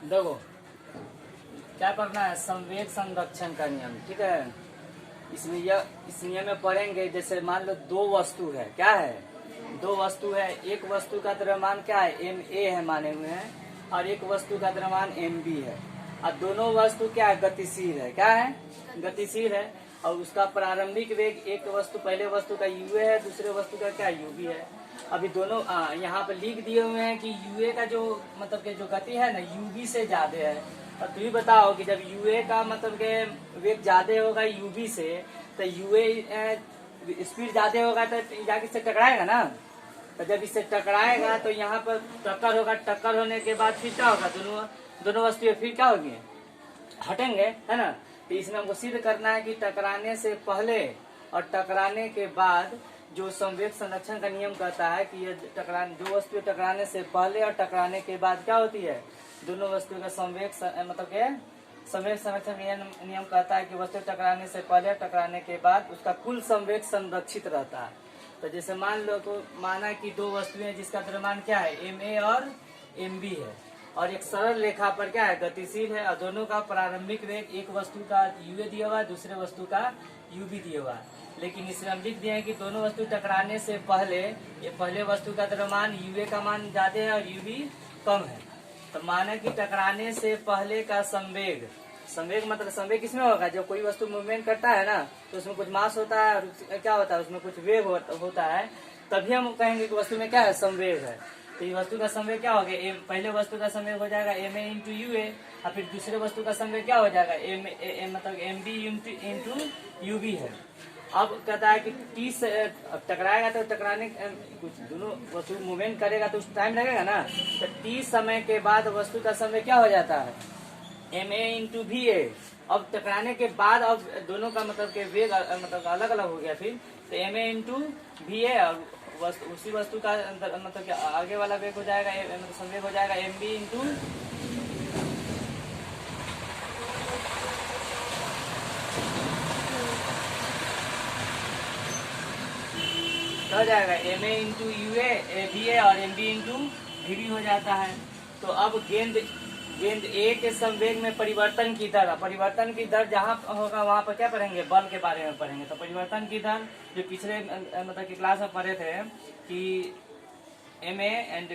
देखो क्या पढ़ना है, संवेग संरक्षण का नियम। ठीक है, इस नियम में पढ़ेंगे। जैसे मान लो दो वस्तु है, क्या है, दो वस्तु है। एक वस्तु का द्रव्यमान क्या है, ma है माने हुए हैं, और एक वस्तु का द्रव्यमान mb है। और दोनों वस्तु क्या है, गतिशील है। क्या है, गतिशील है। और उसका प्रारंभिक वेग, एक वस्तु पहले वस्तु का uA है, दूसरे वस्तु का क्या ub है। अभी दोनों यहाँ पे लिख दिए हुए हैं कि यूए का जो मतलब के जो गति है ना, यूबी से ज्यादा है। और तुम ही बताओ कि जब यूए का मतलब के वेग ज्यादा होगा यूबी से, तो यूए स्पीड ज्यादा होगा तो जाके इससे टकराएगा ना। तो जब इससे टकराएगा तो यहाँ पर टक्कर होगा। टक्कर होने के बाद फिर क्या होगा, दोनों वस्तुएं फिर क्या होगी, हटेंगे, है ना। तो इसमें हमको सिद्ध करना है कि टकराने से पहले और टकराने के बाद जो संवेग संरक्षण का नियम कहता है कि ये दो वस्तुएं टकराने से पहले और टकराने के बाद क्या होती है, दोनों वस्तुओं का संवेग मतलब के संवेग संरक्षण नियम कहता है कि वस्तु टकराने से पहले टकराने के बाद उसका कुल संवेग संरक्षित रहता है। तो जैसे मान लो तो माना कि दो वस्तुएं जिसका द्रव्यमान क्या है, ma और mb है, और एक सरल रेखा पर क्या है, गतिशील है, और दोनों का प्रारंभिक वेग, एक वस्तु का uA दिया हुआ है, दूसरे वस्तु का ub दिया हुआ है। लेकिन इसमें हम लिख दिए हैं कि दोनों वस्तु टकराने से पहले ये पहले वस्तु का द्रव्यमान uA का मान ज्यादा है और ub कम है। तो माना कि टकराने से पहले का संवेग, संवेग मतलब संवेग किसमें होगा, जब कोई वस्तु मूवमेंट करता है ना तो उसमें कुछ मास होता है और क्या होता है, उसमें कुछ वेग होता है, तभी हम कहेंगे कि वस्तु में क्या है, संवेग है। तो ये वस्तु का संवेग क्या हो गया, पहले वस्तु का संवेग हो जाएगा ma इंटू यूए, और फिर दूसरे वस्तु का संवेग क्या हो जाएगा, मतलब mb इंटू यूबी है। अब कहता है कि t से टकराएगा तो टकराने कुछ दोनों वस्तु मूवमेंट करेगा तो उस टाइम लगेगा ना। तो t समय के बाद वस्तु का समय क्या हो जाता है, ma इंटू va। अब टकराने के बाद अब दोनों का मतलब के वेग मतलब अलग अलग हो गया फिर, तो ma इंटू va, और उसी वस्तु का मतलब कि आगे वाला वेग हो जाएगा, मतलब संवेग हो जाएगा mb इंटू हो जाएगा ma इंटू यूए va और mb इंटू vb हो जाता है। तो अब गेंद ए के संवेग में परिवर्तन की दर जहाँ होगा वहाँ पर क्या पढ़ेंगे, बल के बारे में पढ़ेंगे। तो परिवर्तन की दर जो पिछले मतलब की क्लास में पढ़े थे कि ma एंड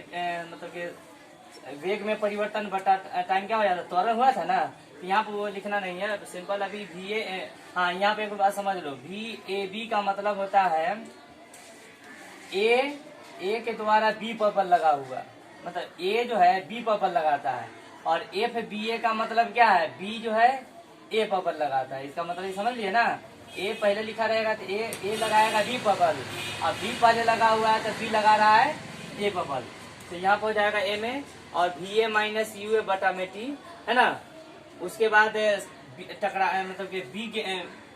मतलब के वेग में परिवर्तन बटा टाइम क्या हो जाता है, त्वरण हुआ था ना। तो यहाँ पे वो लिखना नहीं है, सिंपल अभी va, हाँ यहाँ पे एक बात समझ लो, vab का मतलब होता है ए के द्वारा बी पर बल लगा हुआ, मतलब ए जो है बी पर बल लगाता है, और एफ बी ए का मतलब क्या है, बी जो है ए पर बल लगाता है। इसका मतलब ये समझ लिए ना, ए पहले लिखा रहेगा तो ए लगाएगा बी पर बल, और बी पहले लगा हुआ है तो बी लगा रहा है ए पर बल। तो यहाँ पर हो जाएगा एम ए और V A minus U A बटा में टी, है ना। उसके बाद टकरा मतलब कि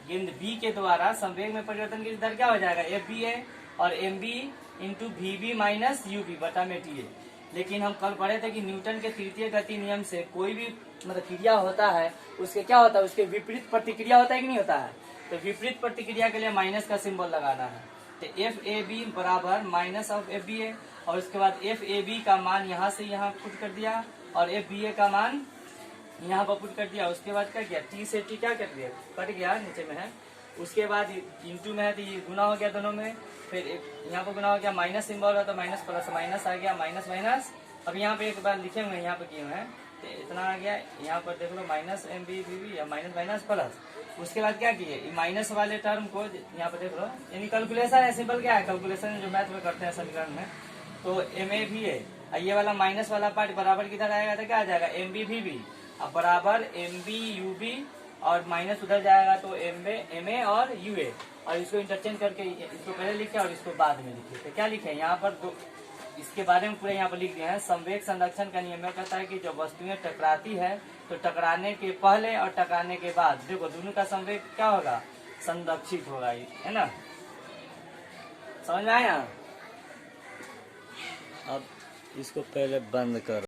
गेंद बी के द्वारा संवेग में परिवर्तन की दर क्या हो जाएगा, एफ बी ए और M B into V B minus U B बटा में टी ए। लेकिन हम कल पढ़े थे कि न्यूटन के तृतीय गति नियम से कोई भी मतलब क्रिया होता है उसके क्या होता है, उसके विपरीत प्रतिक्रिया होता है कि नहीं होता है। तो विपरीत प्रतिक्रिया के लिए माइनस का सिंबल लगाना है। तो एफ ए बी बराबर minus of F B A, और उसके बाद एफ ए बी का मान यहाँ से यहाँ पुट कर दिया और एफ बी ए का मान यहाँ पर पुट कर दिया। उसके बाद क्या किया, टी से टी क्या कर दिया, कट गया, नीचे में है। उसके बाद इंटू में है तो ये गुना हो गया दोनों में, फिर यहाँ पर गुना हो गया, माइनस सिंबल है तो माइनस प्लस माइनस आ गया, माइनस माइनस। अब यहाँ पे एक बार लिखे हुए यहाँ पे किए हुए हैं तो इतना आ गया, यहाँ पर देख लो minus M B V B या माइनस माइनस प्लस। उसके बाद क्या किए, माइनस वाले टर्म को यहाँ पे देख लो, यानी कैलकुलेशन है, सिंपल क्या है कैलकुलेशन जो मैथ में करते हैं समीकरण में। तो एम ए भी है, ये वाला माइनस वाला पार्ट बराबर किधर आएगा तो क्या आ जाएगा, एम बी वी बी, अब बराबर एम बी यू बी, और माइनस उधर जाएगा तो एम ए और यू ए, और इसको इंटरचेंज करके इसको पहले लिखे और इसको बाद में लिखे। तो क्या लिखे यहाँ पर दो, इसके बारे में पूरे यहाँ पर लिख दिया है। संवेग संरक्षण का नियम कहता है कि जब वस्तुएं टकराती है तो टकराने के पहले और टकराने के बाद देखो दोनों का संवेग क्या होगा, संरक्षित होगा, है ना। समझ में आया। अब इसको पहले बंद करो।